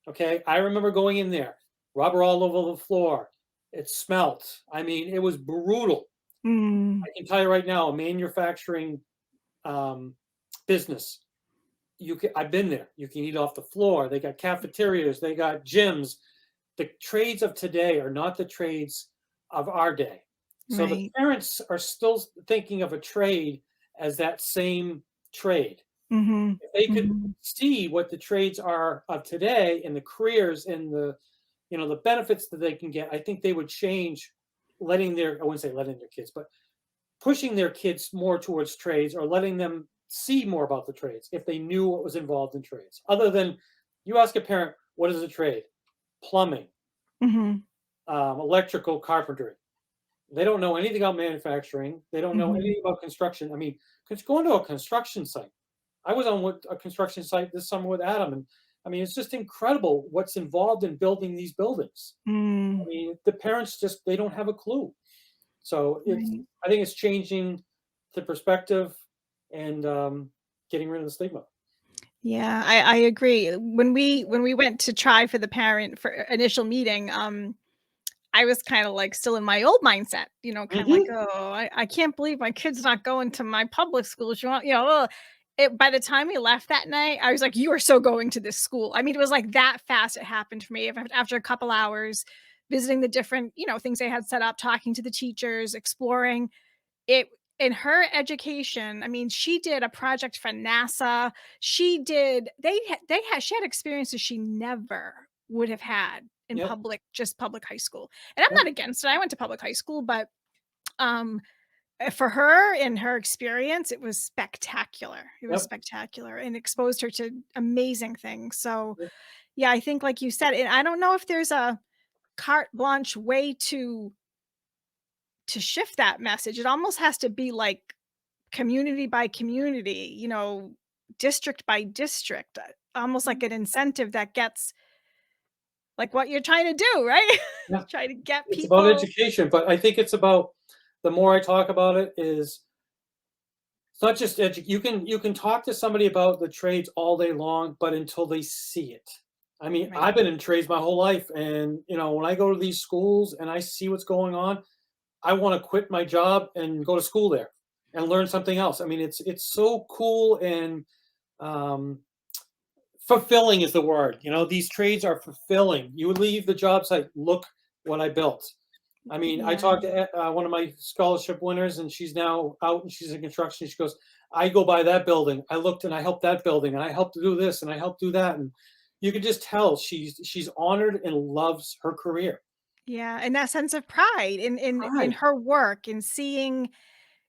[SPEAKER 3] Okay. I remember going in there, rubber all over the floor. It smelt. I mean, it was brutal.
[SPEAKER 2] Mm,
[SPEAKER 3] I can tell you right now, a manufacturing business, I've been there. You can eat off the floor. They got cafeterias, they got gyms. The trades of today are not the trades of our day. So the
[SPEAKER 2] right.
[SPEAKER 3] parents are still thinking of a trade as that same trade.
[SPEAKER 2] Mm-hmm.
[SPEAKER 3] If they could
[SPEAKER 2] Mm-hmm.
[SPEAKER 3] see what the trades are of today and the careers and the, the benefits that they can get, I think they would change, I wouldn't say letting their kids, but pushing their kids more towards trades or letting them see more about the trades if they knew what was involved in trades. Other than, you ask a parent, what is a trade? Plumbing,
[SPEAKER 2] Mm-hmm.
[SPEAKER 3] Electrical, carpentry. They don't know anything about manufacturing. They don't know
[SPEAKER 2] Mm-hmm.
[SPEAKER 3] anything about construction. I mean, going to a construction site. I was on a construction site this summer with Adam, and I mean, it's just incredible what's involved in building these buildings. I
[SPEAKER 2] Mm,
[SPEAKER 3] mean, the parents they don't have a clue. So
[SPEAKER 2] right.
[SPEAKER 3] I think it's changing the perspective and getting rid of the stigma.
[SPEAKER 2] Yeah, I agree. When we went to try for the parent for initial meeting, I was kind of like still in my old mindset, kind of like,
[SPEAKER 3] Hmm.
[SPEAKER 2] oh, I can't believe my kid's not going to my public school. She want, ugh. By the time we left that night, I was like, you are so going to this school. I mean, it was like that fast. It happened for me after a couple hours visiting the different, things they had set up, talking to the teachers, exploring it in her education. I mean, she did a project for NASA. She had experiences she never would have had in
[SPEAKER 3] Yep.
[SPEAKER 2] just public high school. And I'm
[SPEAKER 3] Yep.
[SPEAKER 2] not against it. I went to public high school, but um for her and her experience, it was spectacular. It was
[SPEAKER 3] Yep.
[SPEAKER 2] spectacular and exposed her to amazing things. So,
[SPEAKER 3] Yep.
[SPEAKER 2] yeah, I think like you said, and I don't know if there's a carte blanche way to shift that message. It almost has to be like community by community, district by district, almost like an incentive that gets like what you're trying to do, right?
[SPEAKER 3] Yeah.
[SPEAKER 2] Try to get
[SPEAKER 3] It's about
[SPEAKER 2] people.
[SPEAKER 3] education, but I think it's about, the more I talk about it, is it's not just you can talk to somebody about the trades all day long, but until they see it. I mean,
[SPEAKER 2] Right.
[SPEAKER 3] I've been in trades my whole life, and when I go to these schools and I see what's going on, I want to quit my job and go to school there and learn something else. I mean, it's so cool and um, fulfilling is the word. These trades are fulfilling. You would leave the job site, look what I built. I mean, I
[SPEAKER 2] Yeah.
[SPEAKER 3] talked to one of my scholarship winners, and she's now out and she's in construction. She goes, I go by that building. I looked and I helped that building, and I helped to do this and I helped do that. And you can just tell she's honored and loves her career.
[SPEAKER 2] Yeah, and that sense of pride in
[SPEAKER 3] Right.
[SPEAKER 2] her work and seeing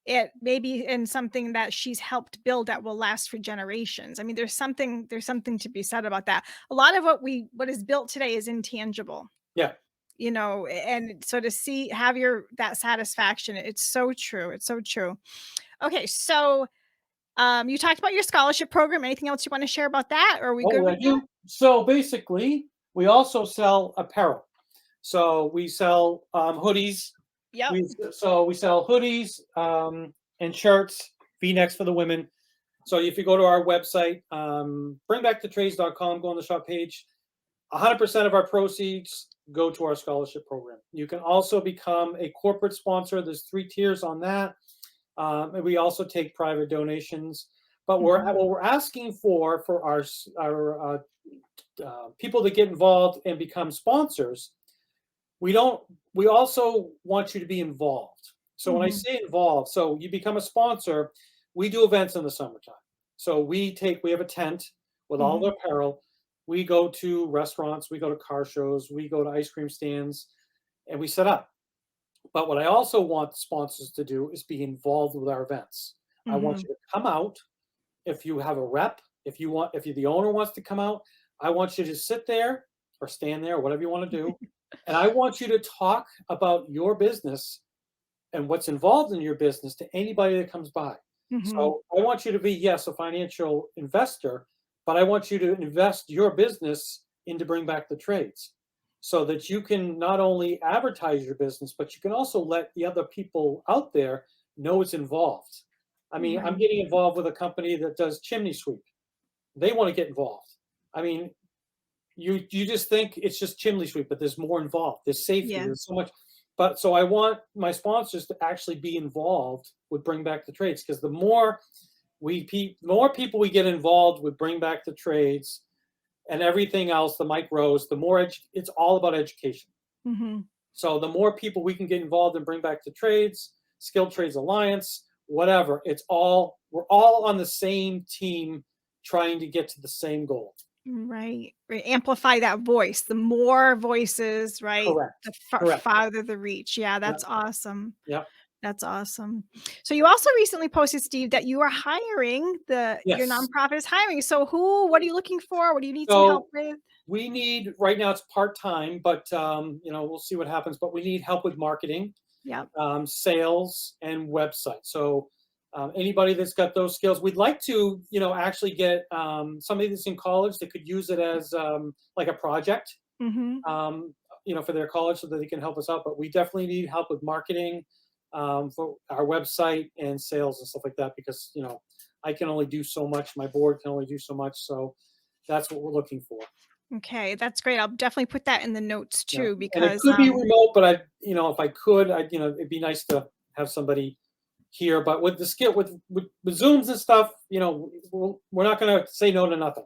[SPEAKER 2] it maybe in something that she's helped build that will last for generations. I mean, there's something to be said about that. A lot of what is built today is intangible,
[SPEAKER 3] Yeah.
[SPEAKER 2] and so to have that satisfaction, it's so true. It's so true. Okay, so you talked about your scholarship program. Anything else you want to share about that? Or are we good
[SPEAKER 3] Oh, I
[SPEAKER 2] with that?
[SPEAKER 3] do. So basically, we also sell apparel. So we sell hoodies.
[SPEAKER 2] Yep.
[SPEAKER 3] We sell hoodies and shirts, V-necks for the women. So if you go to our website, bringbackthetrades.com, go on the shop page, 100% of our proceeds go to our scholarship program. You can also become a corporate sponsor. There's 3 tiers on that. And we also take private donations. But
[SPEAKER 2] Mhm.
[SPEAKER 3] what we're asking for our people that get involved and become sponsors, we also want you to be involved. So when I
[SPEAKER 2] Mhm.
[SPEAKER 3] say involved, so you become a sponsor, we do events in the summertime. So we have a tent with all the
[SPEAKER 2] Mhm.
[SPEAKER 3] apparel. We go to restaurants, we go to car shows, we go to ice cream stands, and we set up. But what I also want sponsors to do is be involved with our events. I want
[SPEAKER 2] Mhm.
[SPEAKER 3] you to come out. If you have a rep, if the owner wants to come out, I want you to sit there or stand there, or whatever you want to do. And I want you to talk about your business and what's involved in your business to anybody that comes by.
[SPEAKER 2] Mm-hmm.
[SPEAKER 3] So I want you to be, yes, a financial investor, but I want you to invest your business into bring back the trades so that you can not only advertise your business, but you can also let the other people out there know it's involved. I mean, I'm
[SPEAKER 2] Right.
[SPEAKER 3] getting involved with a company that does chimney sweep. They want to get involved. I mean, you just think it's just chimney sweep, but there's more involved. There's safety.
[SPEAKER 2] Yeah.
[SPEAKER 3] There's so much. But so I want my sponsors to actually be involved with Bring Back the Trades, because the more more people we get involved with Bring Back the Trades and everything else, the micros, the more it's all about education.
[SPEAKER 2] Mm-hmm.
[SPEAKER 3] So the more people we can get involved and Bring Back the Trades, Skilled Trades Alliance, whatever, we're all on the same team trying to get to the same goal.
[SPEAKER 2] Right. Right. Amplify that voice. The more voices, right?
[SPEAKER 3] Correct.
[SPEAKER 2] The
[SPEAKER 3] Correct.
[SPEAKER 2] farther the reach. Yeah,
[SPEAKER 3] Yeah.
[SPEAKER 2] that's awesome.
[SPEAKER 3] Yeah.
[SPEAKER 2] That's awesome. So you also recently posted, Steve, that you are hiring your
[SPEAKER 3] Yes.
[SPEAKER 2] nonprofit is hiring. So what are you looking for? What do you need some help
[SPEAKER 3] So
[SPEAKER 2] with?
[SPEAKER 3] we need, right now it's part-time, but we'll see what happens. But we need help with marketing,
[SPEAKER 2] Yep.
[SPEAKER 3] sales, and website. So anybody that's got those skills, we'd like to, actually get somebody that's in college that could use it as like a project,
[SPEAKER 2] Mm-hmm.
[SPEAKER 3] for their college so that they can help us out. But we definitely need help with marketing, for our website and sales and stuff like that, because, I can only do so much. My board can only do so much. So that's what we're looking for.
[SPEAKER 2] Okay, that's great. I'll definitely put that in the notes
[SPEAKER 3] Yeah,
[SPEAKER 2] too,
[SPEAKER 3] and it
[SPEAKER 2] because
[SPEAKER 3] could be remote, but if I could, it'd be nice to have somebody here. But with the skill, with Zooms and stuff, we're not going to say no to nothing.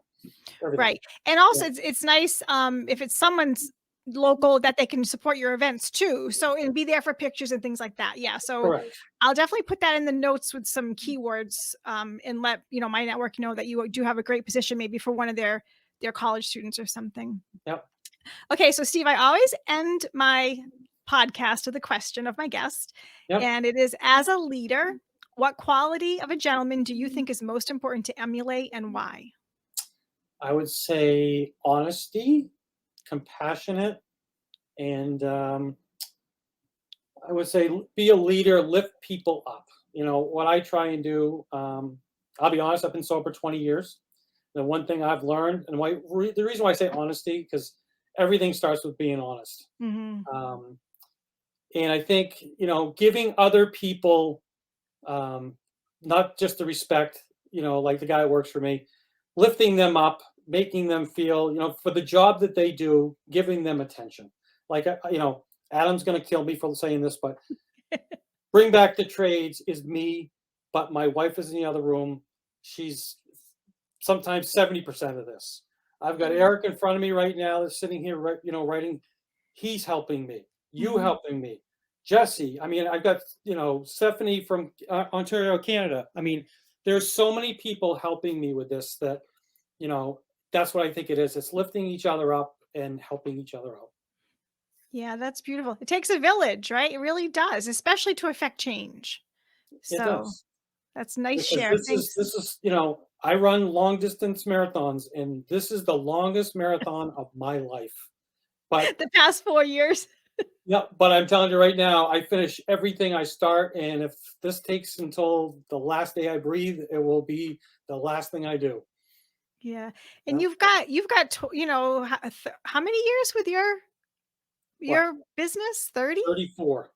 [SPEAKER 3] Everything.
[SPEAKER 2] right. And also
[SPEAKER 3] Yeah.
[SPEAKER 2] it's nice if it's someone's local that they can support your events too. So and be there for pictures and things like that. Yeah. So
[SPEAKER 3] Correct.
[SPEAKER 2] I'll definitely put that in the notes with some keywords and let my network know that you do have a great position maybe for one of their college students or something.
[SPEAKER 3] Yep.
[SPEAKER 2] Okay, so Steve, I always end my podcast with a question of my guest,
[SPEAKER 3] Yep.
[SPEAKER 2] and it is, as a leader, what quality of a gentleman do you think is most important to emulate and why?
[SPEAKER 3] I would say honesty, compassionate, and I would say be a leader, lift people up. What I try and do. I'll be honest. I've been sober 20 years. The one thing I've learned, and the reason why I say honesty, because everything starts with being honest.
[SPEAKER 2] Mm-hmm.
[SPEAKER 3] And I think, giving other people, not just the respect, like the guy that works for me, lifting them up, making them feel, for the job that they do, giving them attention. Like, Adam's going to kill me for saying this, but Bring Back the Trades is me, but my wife is in the other room. She's sometimes 70% of this. I've got Eric in front of me right now that's sitting here, writing. He's helping me. You
[SPEAKER 2] Mhm.
[SPEAKER 3] helping me. Jesse. I mean, I've got, Stephanie from Ontario, Canada. I mean, there's so many people helping me with this that, that's what I think it is. It's lifting each other up and helping each other out.
[SPEAKER 2] Yeah, that's beautiful. It takes a village, right? It really does, especially to affect change.
[SPEAKER 3] It
[SPEAKER 2] So
[SPEAKER 3] does.
[SPEAKER 2] that's nice
[SPEAKER 3] Because
[SPEAKER 2] share. Thanks.
[SPEAKER 3] this is, I run long distance marathons, and this is the longest marathon of my life. But
[SPEAKER 2] The past 4 years.
[SPEAKER 3] yeah, but I'm telling you right now, I finish everything I start, and if this takes until the last day I breathe, it will be the last thing I do.
[SPEAKER 2] Yeah. And
[SPEAKER 3] Yeah.
[SPEAKER 2] how many years with your
[SPEAKER 3] What?
[SPEAKER 2] business? 30?
[SPEAKER 3] 34.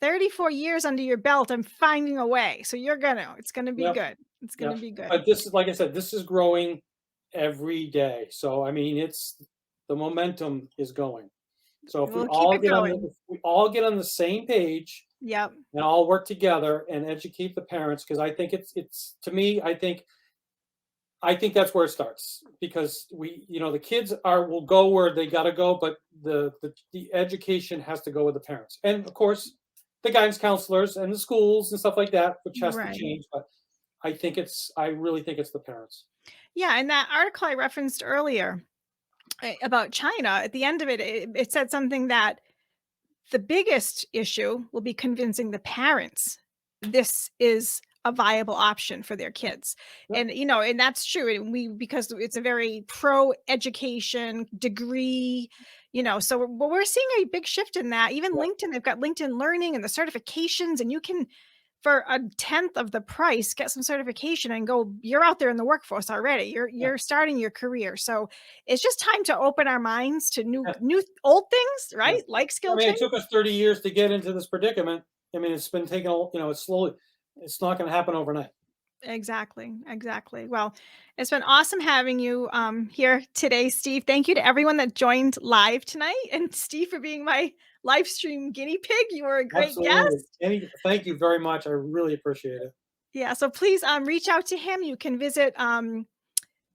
[SPEAKER 2] 34 years under your belt and finding a way. So it's going to be
[SPEAKER 3] Yep.
[SPEAKER 2] good. It's going to
[SPEAKER 3] Yep.
[SPEAKER 2] be good.
[SPEAKER 3] But this is, like I said, this is growing every day. So I mean, the momentum is going. So if we
[SPEAKER 2] We'll keep
[SPEAKER 3] all
[SPEAKER 2] it
[SPEAKER 3] get
[SPEAKER 2] going.
[SPEAKER 3] if we all get on the same page
[SPEAKER 2] Yep.
[SPEAKER 3] and all work together and educate the parents, because I think it's to me, I think that's where it starts, because the kids will go where they got to go, but the education has to go with the parents, and of course the guidance counselors and the schools and stuff like that, which has to
[SPEAKER 2] Right.
[SPEAKER 3] change. But I really think it's the parents.
[SPEAKER 2] Yeah. And that article I referenced earlier about China, at the end of it, it said something that the biggest issue will be convincing the parents this is a viable option for their kids.
[SPEAKER 3] Yep.
[SPEAKER 2] And that's true. And because it's a very pro education degree, so we're seeing a big shift in that. Even
[SPEAKER 3] Yep.
[SPEAKER 2] LinkedIn, they've got LinkedIn Learning and the certifications, and you can for a tenth of the price, get some certification and go, you're out there in the workforce already. You're starting your career. So it's just time to open our minds to new old things, right?
[SPEAKER 3] Yeah.
[SPEAKER 2] Like skill
[SPEAKER 3] I mean,
[SPEAKER 2] change.
[SPEAKER 3] it took us 30 years to get into this predicament. I mean, it's been taking, it's slowly, it's not going to happen overnight.
[SPEAKER 2] Exactly. Well, it's been awesome having you here today, Steve. Thank you to everyone that joined live tonight, and Steve for being my live stream guinea pig. You were a great
[SPEAKER 3] Absolutely.
[SPEAKER 2] guest.
[SPEAKER 3] Thank you very much. I really appreciate it.
[SPEAKER 2] Yeah, so please reach out to him. You can visit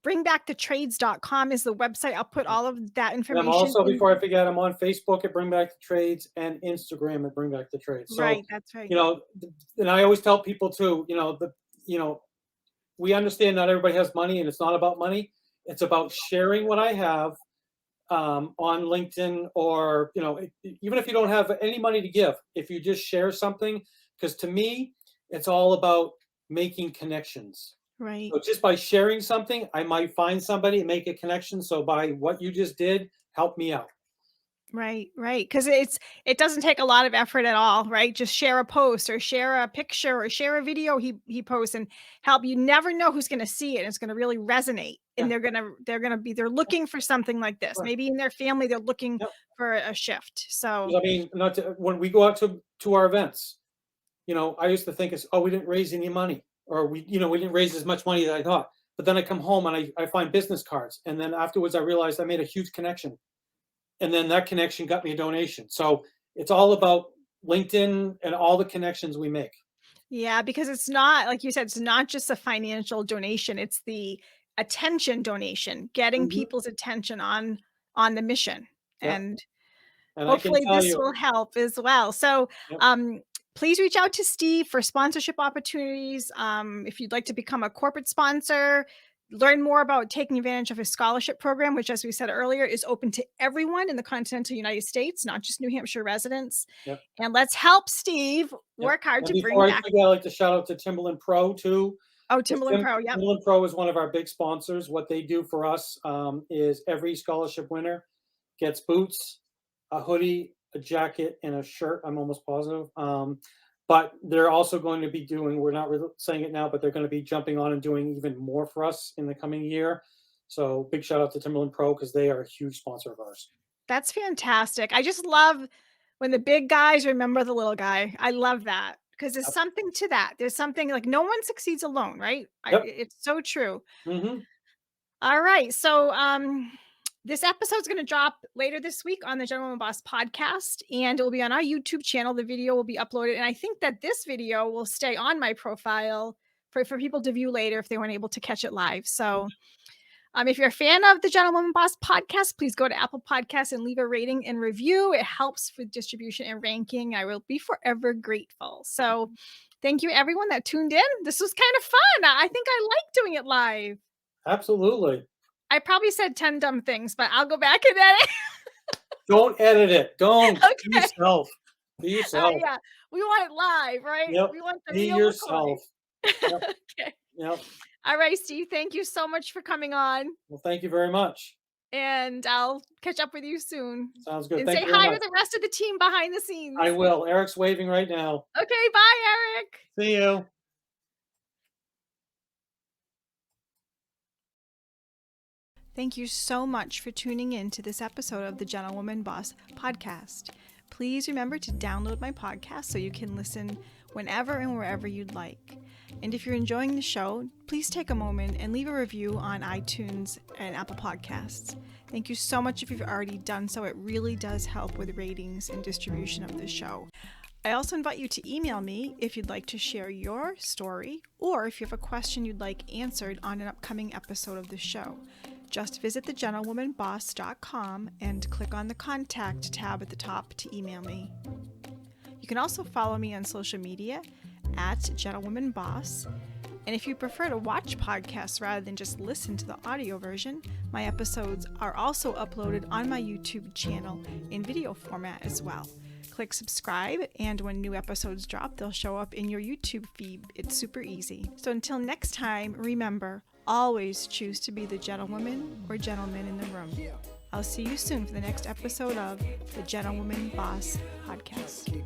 [SPEAKER 2] bringbackthetrades.com is the website. I'll put all of that
[SPEAKER 3] And
[SPEAKER 2] information.
[SPEAKER 3] I'm also, before I forget, I'm on Facebook at Bring Back the Trades and Instagram at Bring Back the Trades. So,
[SPEAKER 2] right, that's right.
[SPEAKER 3] And I always tell people too, we understand not everybody has money, and it's not about money. It's about sharing what I have on LinkedIn, or, even if you don't have any money to give, if you just share something, because to me, it's all about making connections.
[SPEAKER 2] Right.
[SPEAKER 3] So just by sharing something, I might find somebody and make a connection. So by what you just did, help me out.
[SPEAKER 2] Right. Because it doesn't take a lot of effort at all, right? Just share a post or share a picture or share a video he posts and help. You never know who's going to see it. It's going to really resonate, and they're looking for something like this.
[SPEAKER 3] Right.
[SPEAKER 2] Maybe in their family they're looking for a shift. So
[SPEAKER 3] I mean, when we go out to our events, I used to think we didn't raise any money, or we didn't raise as much money as I thought. But then I come home and I find business cards, and then afterwards I realized I made a huge connection. And then that connection got me a donation. So it's all about LinkedIn and all the connections we make.
[SPEAKER 2] Yeah, because it's not, like you said, it's not just a financial donation. It's the attention donation, getting people's attention on the mission.
[SPEAKER 3] Yep.
[SPEAKER 2] And hopefully this will help as well. So please reach out to Steve for sponsorship opportunities. If you'd like to become a corporate sponsor, learn more about taking advantage of his scholarship program, which, as we said earlier, is open to everyone in the continental United States, not just New Hampshire residents.
[SPEAKER 3] Yep.
[SPEAKER 2] And let's help Steve work hard to bring back.
[SPEAKER 3] I'd like to shout out to Timberland Pro too.
[SPEAKER 2] Oh, Timberland Pro, yeah.
[SPEAKER 3] Timberland Pro is one of our big sponsors. What they do for us is every scholarship winner gets boots, a hoodie, a jacket, and a shirt. I'm almost positive. But they're also going to be doing, we're not really saying it now, but they're going to be jumping on and doing even more for us in the coming year. So big shout out to Timberland Pro, because they are a huge sponsor of ours.
[SPEAKER 2] That's fantastic. I just love when the big guys remember the little guy. I love that, because there's something to that. There's something like no one succeeds alone, right? It's so true.
[SPEAKER 3] Mm-hmm.
[SPEAKER 2] All right. So this episode is going to drop later this week on the Gentlewoman Boss podcast, and it will be on our YouTube channel. The video will be uploaded, and I think that this video will stay on my profile for people to view later if they weren't able to catch it live. So if you're a fan of the Gentlewoman Boss podcast, please go to Apple Podcasts and leave a rating and review. It helps with distribution and ranking. I will be forever grateful. So thank you, everyone that tuned in. This was kind of fun. I think I like doing it live.
[SPEAKER 3] Absolutely.
[SPEAKER 2] I probably said 10 dumb things, but I'll go back and edit.
[SPEAKER 3] Don't edit it. Don't.
[SPEAKER 2] Okay.
[SPEAKER 3] Be yourself. Be yourself.
[SPEAKER 2] Yeah. We want it live, right?
[SPEAKER 3] Yep.
[SPEAKER 2] We want the
[SPEAKER 3] Be
[SPEAKER 2] real
[SPEAKER 3] yourself.
[SPEAKER 2] Yep. Okay.
[SPEAKER 3] Yep.
[SPEAKER 2] All right, Steve. Thank you so much for coming on.
[SPEAKER 3] Well, thank you very much.
[SPEAKER 2] And I'll catch up with you soon.
[SPEAKER 3] Sounds good.
[SPEAKER 2] And
[SPEAKER 3] thank
[SPEAKER 2] say
[SPEAKER 3] you
[SPEAKER 2] hi to the rest of the team behind the scenes.
[SPEAKER 3] I will. Eric's waving right now.
[SPEAKER 2] Okay. Bye, Eric.
[SPEAKER 3] See you.
[SPEAKER 2] Thank you so much for tuning in to this episode of the Gentlewoman Boss podcast. Please remember to download my podcast so you can listen whenever and wherever you'd like. And if you're enjoying the show, please take a moment and leave a review on iTunes and Apple Podcasts. Thank you so much if you've already done so. It really does help with ratings and distribution of the show. I also invite you to email me if you'd like to share your story, or if you have a question you'd like answered on an upcoming episode of the show. Just visit thegentlewomanboss.com and click on the contact tab at the top to email me. You can also follow me on social media at gentlewomanboss. And if you prefer to watch podcasts rather than just listen to the audio version, my episodes are also uploaded on my YouTube channel in video format as well. Click subscribe, and when new episodes drop, they'll show up in your YouTube feed. It's super easy. So until next time, remember, always choose to be the gentlewoman or gentleman in the room. I'll see you soon for the next episode of the Gentlewoman Boss podcast.